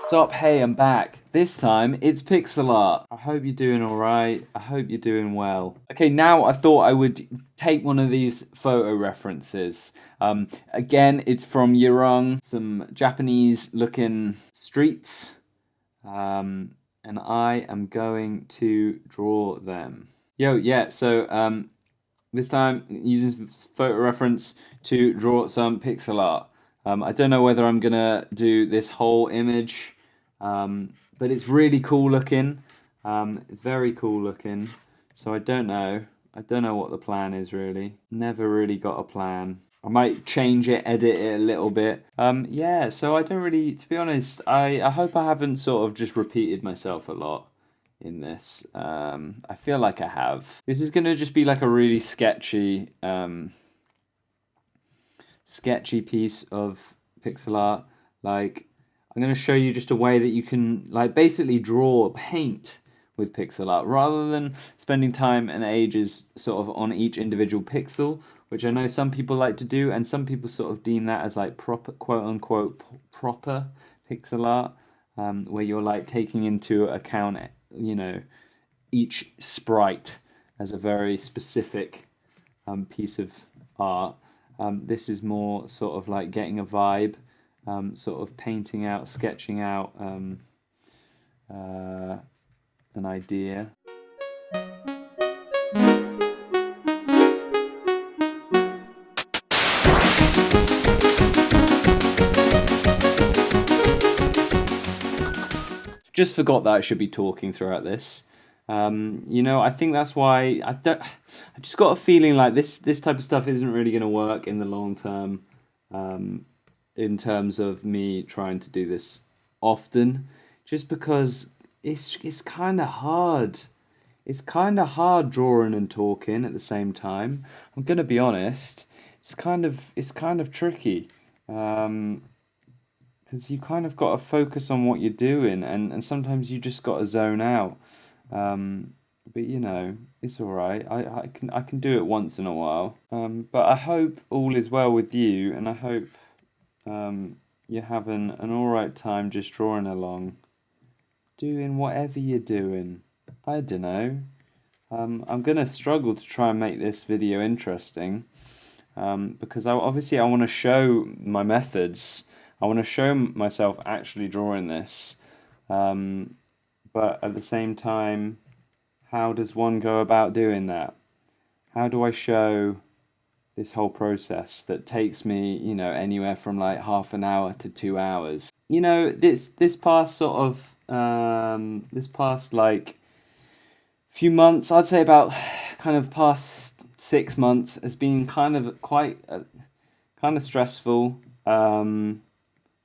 What's up? Hey, I'm back. This time it's pixel art. I hope you're doing alright. I hope you're doing well. Okay, now I thought I would take one of these photo references. Again, it's from Yurong, some Japanese looking streets. And I am going to draw them. So this time using photo reference to draw some pixel art. I don't know whether I'm gonna do this whole image, but it's really cool looking. Very cool looking. So I don't know. I don't know what the plan is really. Never really got a plan. I might change it, edit it a little bit. Yeah, so I don't really, to be honest, I hope I haven't sort of just repeated myself a lot in this. I feel like I have. This is gonna just be like a really sketchy piece of pixel art. Like, I'm gonna show you just a way that you can like basically draw, paint with pixel art rather than spending time and ages sort of on each individual pixel, which I know some people like to do, and some people sort of deem that as like proper, quote unquote, proper pixel art, where you're like taking into account, each sprite as a very specific piece of art. This is more sort of like getting a vibe, sort of painting out, sketching out an idea. Just forgot that I should be talking throughout this. I think that's why I don't. I just got a feeling like this type of stuff isn't really going to work in the long term. In terms of me trying to do this often, just because it's kind of hard. It's kind of hard drawing and talking at the same time. I'm gonna be honest. It's kind of tricky. Um, because you kind of got to focus on what you're doing, and sometimes you just got to zone out. Um, but it's all right. I can do it once in a while. But I hope all is well with you, and I hope you're having an all right time just drawing along, doing whatever you're doing. I don't know. I'm gonna struggle to try and make this video interesting, because obviously I want to show my methods. I want to show myself actually drawing this, um, but at the same time, how does one go about doing that? How do I show this whole process that takes me, anywhere from like half an hour to 2 hours? This past sort of this past like few months, I'd say about kind of past 6 months, has been kind of quite kind of stressful.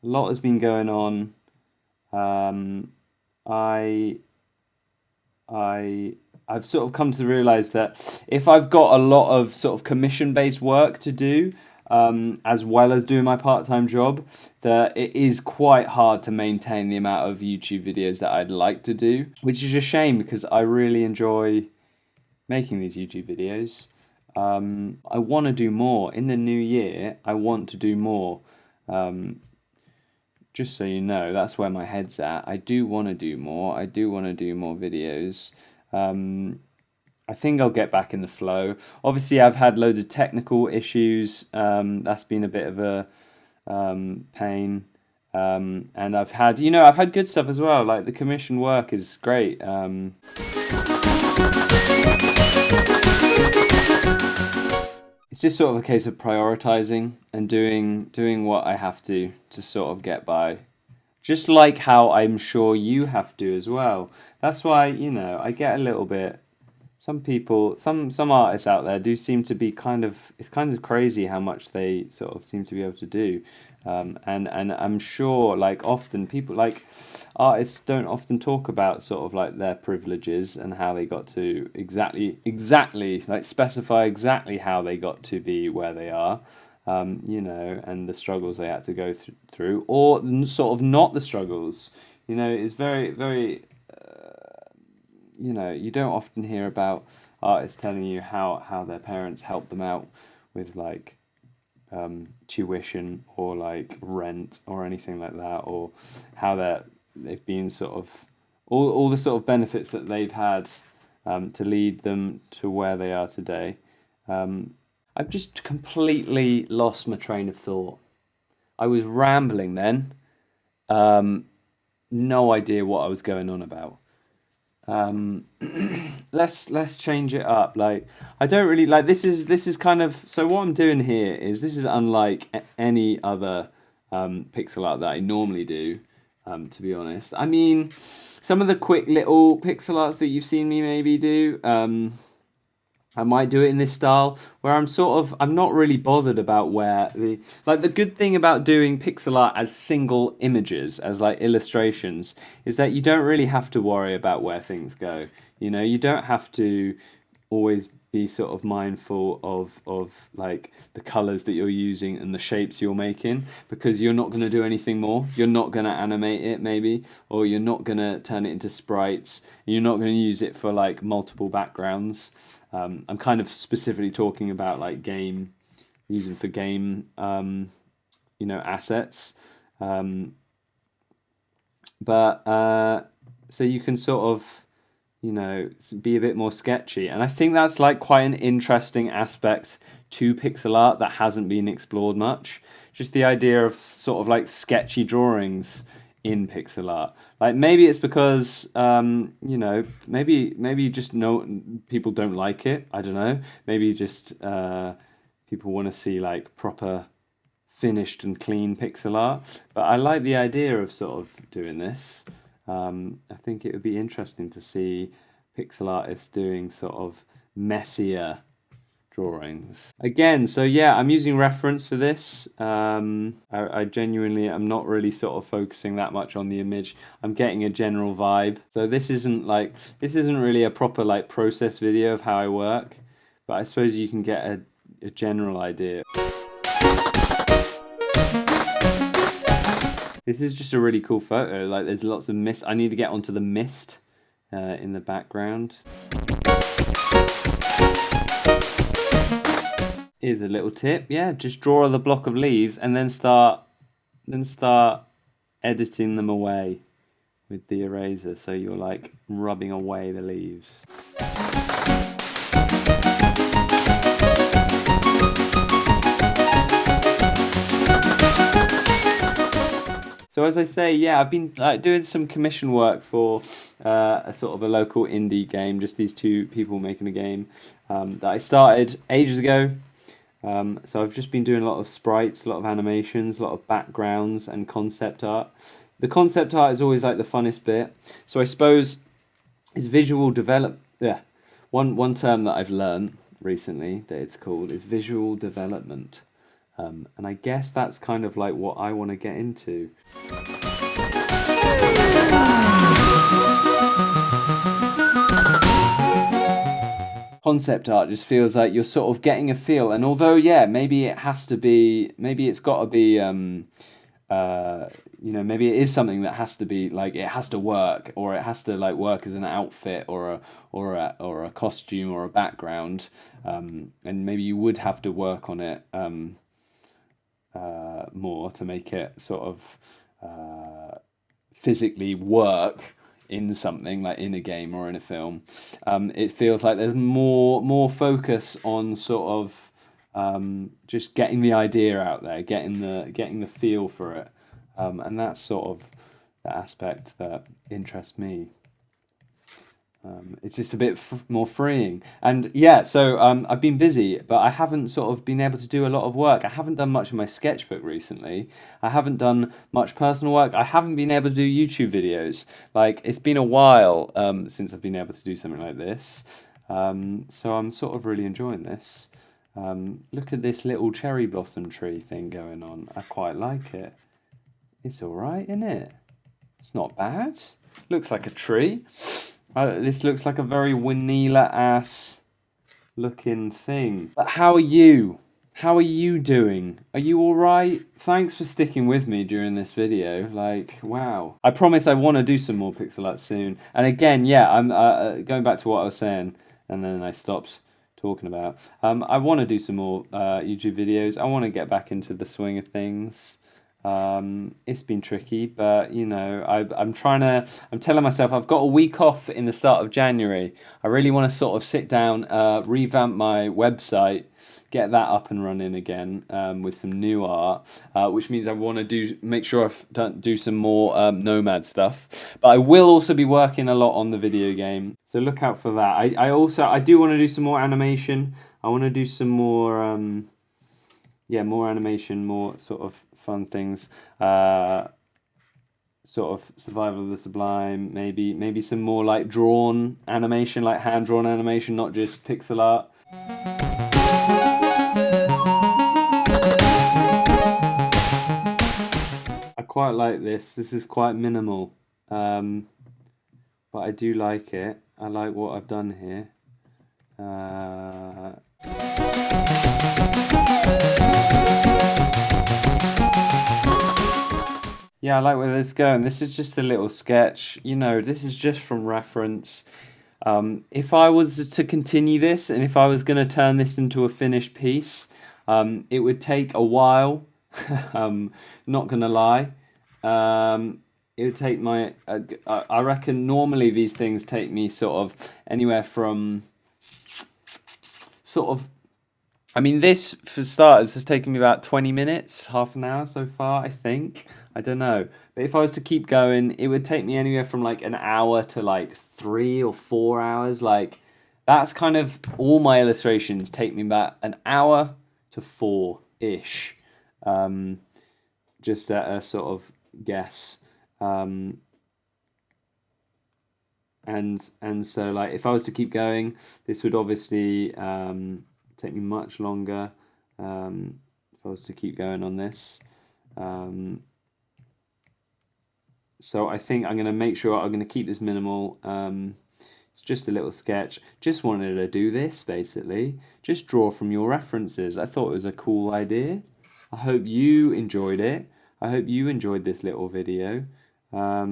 A lot has been going on. Um, I I I've sort of come to realize that if I've got a lot of sort of commission-based work to do, as well as doing my part-time job, that it is quite hard to maintain the amount of YouTube videos that I'd like to do, which is a shame because I really enjoy making these YouTube videos. I want to do more in the new year. I want to do more. Um, just so you know, that's where my head's at. I do want to do more. I do want to do more videos. Um, I think I'll get back in the flow. Obviously, I've had loads of technical issues. That's been a bit of a pain. And I've had good stuff as well. Like the commission work is great. It's just sort of a case of prioritizing and doing what I have to sort of get by. Just like how I'm sure you have to as well. That's why, I get a little bit. Some people, some artists out there do seem to be it's kind of crazy how much they sort of seem to be able to do. And I'm sure like often people like artists don't often talk about sort of like their privileges and how they got to exactly like specify exactly how they got to be where they are. And the struggles they had to go through, or sort of not the struggles. It's very, very, you don't often hear about artists telling you how their parents helped them out with like tuition or like rent or anything like that, or how their they've been sort of all the sort of benefits that they've had to lead them to where they are today. I've just completely lost my train of thought. I was rambling then. No idea what I was going on about. Um, let's change it up. Like I don't really like this is kind of so what I'm doing here is this is unlike any other pixel art that I normally do. To be honest, I mean some of the quick little pixel arts that you've seen me maybe do. I might do it in this style where I'm not really bothered about where the good thing about doing pixel art as single images, as like illustrations, is that you don't really have to worry about where things go. You know, you don't have to always be sort of mindful of like the colors that you're using and the shapes you're making, because you're not going to do anything more. You're not going to animate it maybe, or you're not going to turn it into sprites. You're not going to use it for like multiple backgrounds. I'm kind of specifically talking about like using for game, assets. But so you can sort of, be a bit more sketchy. And I think that's like quite an interesting aspect to pixel art that hasn't been explored much. Just the idea of sort of like sketchy drawings in pixel art. Like maybe it's because maybe just no people don't like it. I don't know. Maybe just people want to see like proper finished and clean pixel art. But I like the idea of sort of doing this. I think it would be interesting to see pixel artists doing sort of messier drawings again. So yeah, I'm using reference for this. I genuinely am not really sort of focusing that much on the image. I'm getting a general vibe. So this isn't really a proper like process video of how I work, but I suppose you can get a general idea. This is just a really cool photo. Like there's lots of mist. I need to get onto the mist in the background. Here's a little tip. Yeah, just draw the block of leaves and then start editing them away with the eraser. So you're like rubbing away the leaves. So as I say, yeah, I've been like doing some commission work for a sort of a local indie game. Just these two people making a game that I started ages ago. So I've just been doing a lot of sprites, a lot of animations, a lot of backgrounds and concept art. The concept art is always like the funnest bit. So I suppose it's visual develop. Yeah, one term that I've learned recently that it's called is visual development. And I guess that's kind of like what I want to get into. Concept art just feels like you're sort of getting a feel, and although maybe it's got to be maybe it is something that has to be like it has to work, or it has to like work as an outfit or a costume or a background, and maybe you would have to work on it more to make it sort of physically work in something like in a game or in a film. It feels like there's more focus on sort of just getting the idea out there, getting the feel for it, and that's sort of the aspect that interests me. It's just a bit more freeing. And yeah, so I've been busy, but I haven't sort of been able to do a lot of work. I haven't done much in my sketchbook recently. I haven't done much personal work. I haven't been able to do YouTube videos. Like, it's been a while since I've been able to do something like this. So I'm sort of really enjoying this. Look at this little cherry blossom tree thing going on. I quite like it. It's all right, isn't it? It's not bad. Looks like a tree. This looks like a very vanilla-ass looking thing. But how are you? How are you doing? Are you alright? Thanks for sticking with me during this video. Like, wow. I promise I want to do some more pixel art soon. And again, yeah, I'm going back to what I was saying, and then I stopped talking about. I want to do some more YouTube videos. I want to get back into the swing of things. It's been tricky, but you know, I'm telling myself I've got a week off in the start of January. I really want to sort of sit down, revamp my website, get that up and running again, with some new art, which means I want to make sure do some more Nomad stuff. But I will also be working a lot on the video game, so look out for that. I do want to do some more animation. I want to do some more. Yeah, more animation, more sort of fun things. Sort of Survival of the Sublime, maybe some more like drawn animation, like hand drawn animation, not just pixel art. I quite like this. This is quite minimal, but I do like it. I like what I've done here. Yeah, I like where this is going. This is just a little sketch. You know, this is just from reference. If I was to continue this and if I was going to turn this into a finished piece, it would take a while. Not going to lie. It would take I reckon normally these things take me sort of anywhere from sort of I mean, this, for starters, has taken me about 20 minutes, half an hour so far, I think. I don't know. But if I was to keep going, it would take me anywhere from like an hour to like 3 or 4 hours. Like, that's kind of all my illustrations take me about an hour to 4-ish. Just at a sort of guess. And so, like, if I was to keep going, this would obviously take me much longer, if I was to keep going on this. So I think I'm going to make sure I'm going to keep this minimal. It's just a little sketch. Just wanted to do this, basically. Just draw from your references. I thought it was a cool idea. I hope you enjoyed it. I hope you enjoyed this little video. I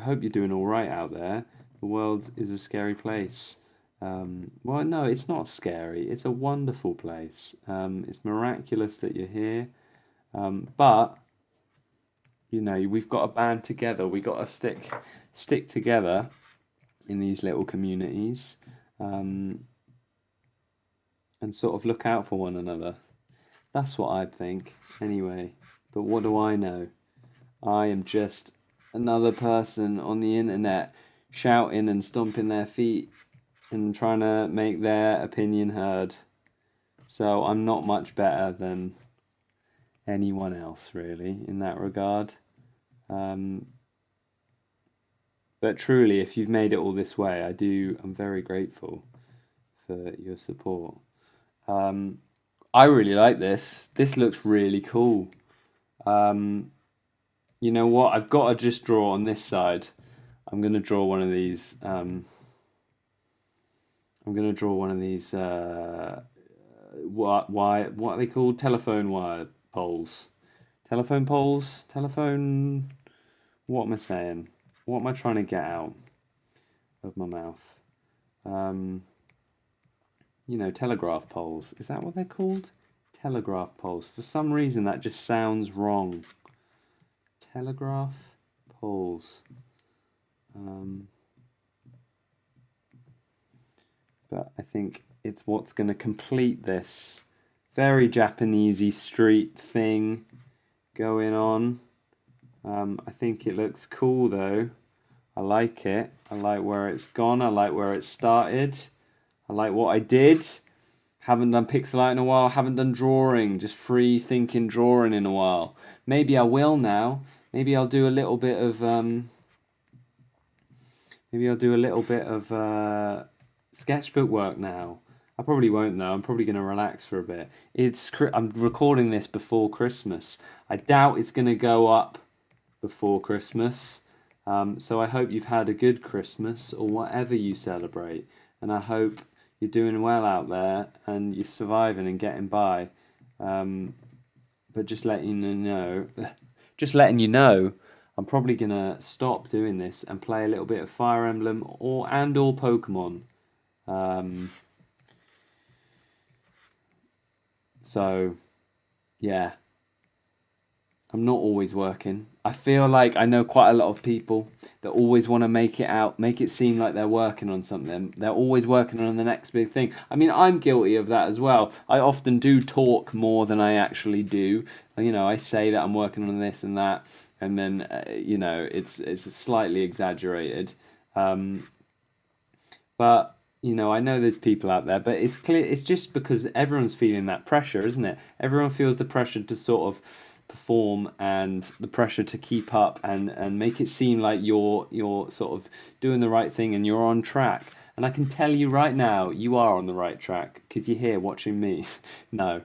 hope you're doing all right out there. The world is a scary place. Well, no, it's not scary. It's a wonderful place. It's miraculous that you're here. But you know, we've got to band together. We got to stick together in these little communities, and sort of look out for one another. That's what I'd think, anyway. But what do I know? I am just another person on the internet shouting and stomping their feet and trying to make their opinion heard. So I'm not much better than anyone else, really, in that regard. But truly, if you've made it all this way, I'm very grateful for your support. I really like this. This looks really cool. You know what? I've got to just draw on this side. I'm going to draw one of these. What are they called? Telephone wire poles. Telephone poles? Telephone. What am I saying? What am I trying to get out of my mouth? You know, telegraph poles. Is that what they're called? Telegraph poles. For some reason, that just sounds wrong. Telegraph poles. But I think it's what's going to complete this very Japanesey street thing going on. I think it looks cool though. I like it. I like where it's gone. I like where it started. I like what I did. Haven't done pixel art in a while. Haven't done drawing. Just free thinking drawing in a while. Maybe I will now. Maybe I'll do a little bit of sketchbook work now. I probably won't though. I'm probably going to relax for a bit. I'm recording this before Christmas. I doubt it's going to go up before Christmas. So I hope you've had a good Christmas or whatever you celebrate. And I hope you're doing well out there and you're surviving and getting by. But just letting you know, I'm probably gonna stop doing this and play a little bit of Fire Emblem or Pokemon. So, yeah. I'm not always working. I feel like I know quite a lot of people that always want to make it seem like they're working on something. They're always working on the next big thing. I mean, I'm guilty of that as well. I often do talk more than I actually do. You know, I say that I'm working on this and that, and then you know, it's slightly exaggerated. Um, but you know, I know there's people out there, but it's clear it's just because everyone's feeling that pressure, isn't it? Everyone feels the pressure to sort of perform and the pressure to keep up and make it seem like you're sort of doing the right thing and you're on track. And I can tell you right now, you are on the right track because you're here watching me. No.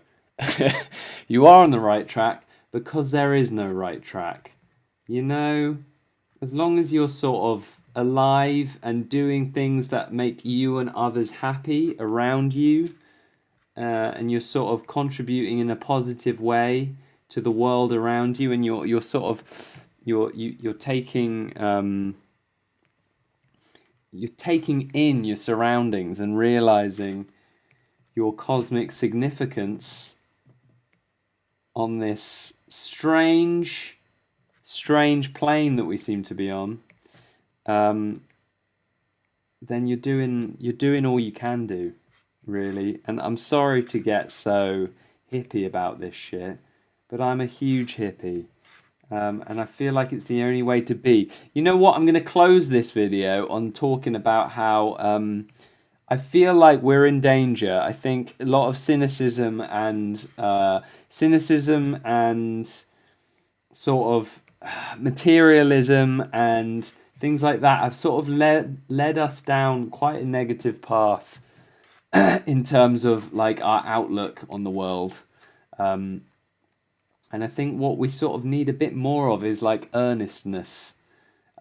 You are on the right track because there is no right track. You know, as long as you're sort of alive and doing things that make you and others happy around you, and you're sort of contributing in a positive way to the world around you, and you're sort of you're taking you're taking in your surroundings and realizing your cosmic significance on this strange plane that we seem to be on, then you're doing all you can do, really. And I'm sorry to get so hippie about this shit, but I'm a huge hippie. And I feel like it's the only way to be. You know what? I'm going to close this video on talking about how I feel like we're in danger. I think a lot of cynicism and sort of materialism and things like that have sort of led us down quite a negative path in terms of like our outlook on the world. And I think what we sort of need a bit more of is like earnestness.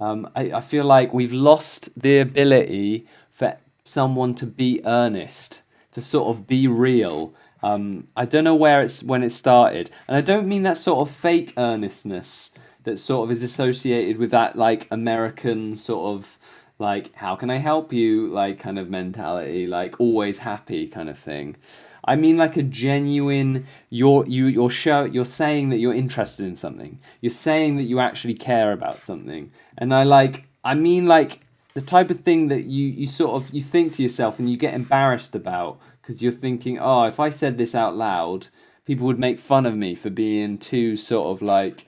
I feel like we've lost the ability for someone to be earnest, to sort of be real. I don't know when it started, and I don't mean that sort of fake earnestness that sort of is associated with that like American sort of like how can I help you like kind of mentality, like always happy kind of thing. I mean like a genuine you're saying that you're interested in something. You're saying that you actually care about something. And I mean like the type of thing that you sort of you think to yourself and you get embarrassed about because you're thinking, "Oh, if I said this out loud, people would make fun of me for being too sort of like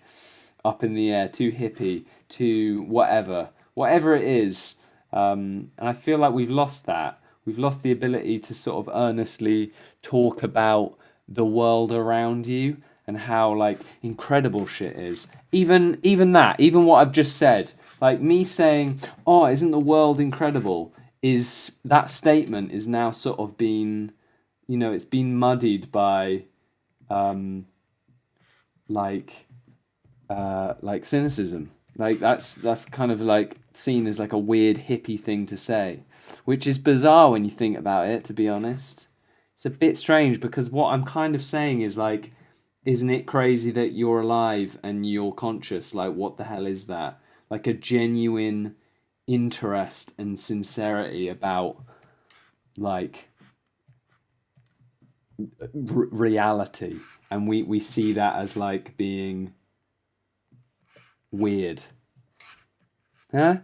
up in the air, too hippie, too whatever it is." And I feel like we've lost that. We've lost the ability to sort of earnestly talk about the world around you and how like incredible shit is. Even what I've just said, like me saying, "Oh, isn't the world incredible?" is that statement is now sort of been, you know, it's been muddied by like cynicism. Like that's kind of like seen as like a weird hippie thing to say, which is bizarre when you think about it, to be honest. It's a bit strange because what I'm kind of saying is like, isn't it crazy that you're alive and you're conscious? Like, what the hell is that? Like a genuine interest and sincerity about like reality, and we see that as like being weird, huh?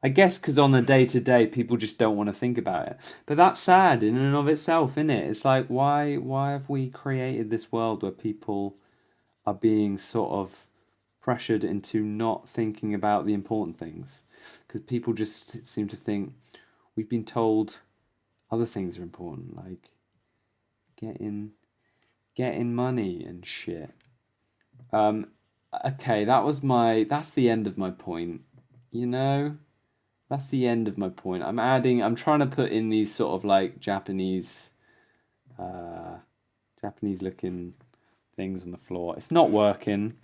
I guess because on a day-to-day, people just don't want to think about it. But that's sad in and of itself, isn't it? It's like, why have we created this world where people are being sort of pressured into not thinking about the important things? Because people just seem to think we've been told other things are important, like getting money and shit. Okay, that's the end of my point, you know? That's the end of my point. I'm trying to put in these sort of like Japanese looking things on the floor. It's not working.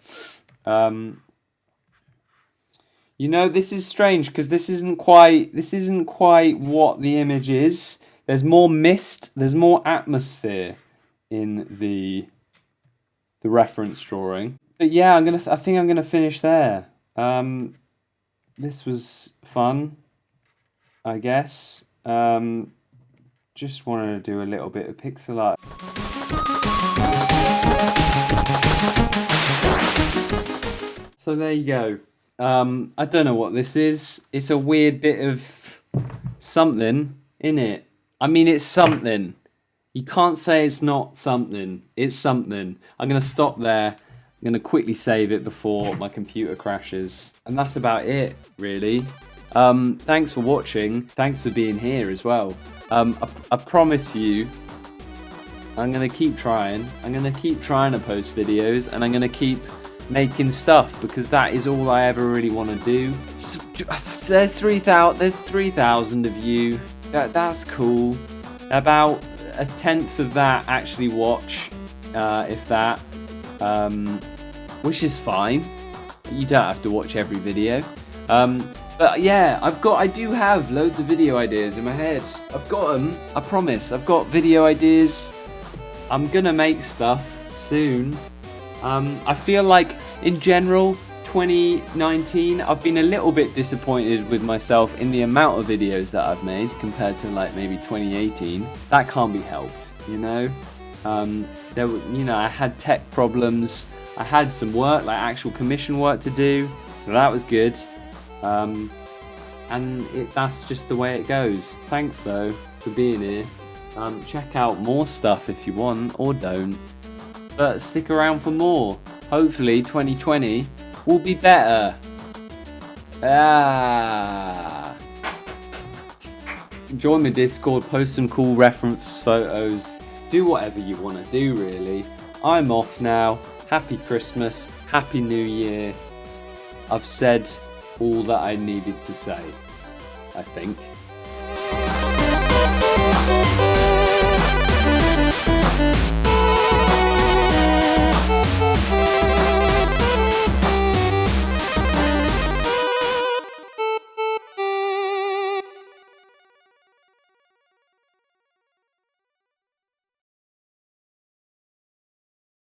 You know, this is strange because this isn't quite what the image is. There's more mist, there's more atmosphere in the reference drawing. But yeah, I think I'm gonna finish there. This was fun, I guess. Just wanted to do a little bit of pixel art. So there you go. I don't know what this is. It's a weird bit of something, innit? I mean, it's something. You can't say it's not something. It's something. I'm going to stop there. I'm going to quickly save it before my computer crashes. And that's about it, really. Thanks for watching. Thanks for being here as well. I promise you, I'm going to keep trying. I'm going to keep trying to post videos, and I'm going to keep making stuff, because that is all I ever really want to do. There's 3,000 of you. That's cool. About a tenth of that actually watch, if that, which is fine. You don't have to watch every video. But yeah, I do have loads of video ideas in my head. I've got them, I promise. I've got video ideas. I'm gonna make stuff soon. I feel like, in general, 2019, I've been a little bit disappointed with myself in the amount of videos that I've made compared to like maybe 2018. That can't be helped, you know. I had tech problems. I had some work, like actual commission work to do, so that was good. That's just the way it goes. Thanks though for being here. Check out more stuff if you want, or don't. But stick around for more. Hopefully 2020 will be better. Join my Discord, post some cool reference photos. Do whatever you want to do, really. I'm off now. Happy Christmas. Happy New Year. I've said all that I needed to say, I think.